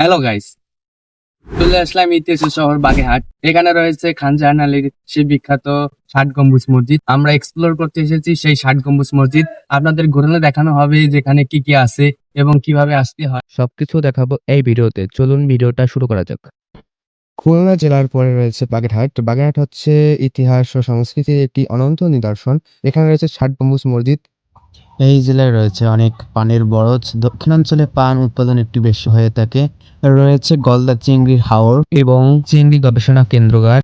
Hello guys, চলে আসলাম ইতিহাসের শহর বাগেরহাট। এখানে রয়েছে খান জাহান আলীর সেই বিখ্যাত ৬০ গম্বুজ মসজিদ। আমরা এক্সপ্লোর করতে এসেছি সেই ৬০ গম্বুজ মসজিদ। আপনাদের ঘুরানো দেখানো হবে যেখানে কি কি আছে এবং কিভাবে আসতে হয়। সবকিছু দেখাবো এই ভিডিওতে। চলুন ভিডিওটা শুরু করা যাক। খুলনা জেলার পরে রয়েছে বাগেরহাট। বাগেরহাট হচ্ছে ইতিহাস ও সংস্কৃতির একটি অনন্ত নিদর্শন। এখানে রয়েছে ৬০ গম্বুজ মসজিদ। এই জেলায় রয়েছে অনেক পানের বরজ। দক্ষিণাঞ্চলে পান উৎপাদন একটু বেশি হয়ে থাকে। রয়েছে গলদা চিংড়ির হাওর এবং চিংড়ি গবেষণা কেন্দ্রাগার।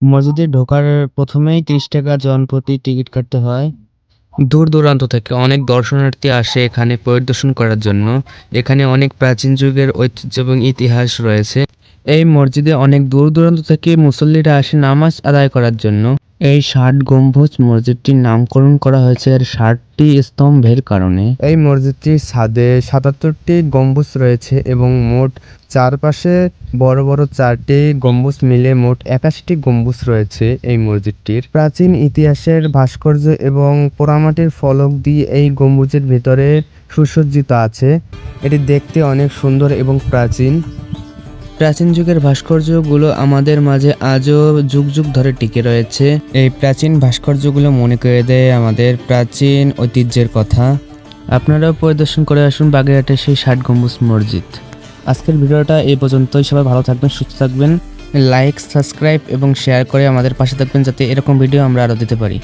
মসজিদে ঢোকার প্রথমেই ৩০ টাকা জনপ্রতি টিকিট কাটতে হয়। দূর দূরান্ত থেকে অনেক দর্শনার্থী আসে এখানে পরিদর্শন করার জন্য। এখানে অনেক প্রাচীন যুগের ঐতিহ্য এবং ইতিহাস রয়েছে। এই মসজিদে অনেক দূর দূরান্ত থেকে মুসল্লিরা আসে নামাজ আদায় করার জন্য। এই ৬০ গম্বুজ মসজিদটির নামকরণ করা হয়েছে এর ৬০টি স্তম্ভের কারণে। এই মসজিদটির ছাদে ৭৭টি গম্বুজ রয়েছে এবং মোট চারপাশে বড় বড় ৪টি গম্বুজ মিলে মোট ৮১টি গম্বুজ রয়েছে এই মসজিদটির। প্রাচীন ইতিহাসের ভাস্কর্য এবং পোড়ামাটির ফলক দিয়ে এই গম্বুজের ভেতরে সুসজ্জিত আছে। এটি দেখতে অনেক সুন্দর এবং প্রাচীন যুগের ভাস্কর্যগুলো আমাদের মাঝে আজও যুগ যুগ ধরে টিকে রয়েছে। এই প্রাচীন ভাস্কর্যগুলো মনে করে দেয় আমাদের প্রাচীন ঐতিহ্যের কথা। আপনারাও পরিদর্শন করে আসুন বাগেরহাটের সেই ৬০ গম্বুজ মসজিদ। আজকের ভিডিওটা এই পর্যন্তই। সবাই ভালো থাকবেন, সুস্থ থাকবেন। লাইক, সাবস্ক্রাইব এবং শেয়ার করে আমাদের পাশে থাকবেন যাতে এরকম ভিডিও আমরা আরও দিতে পারি।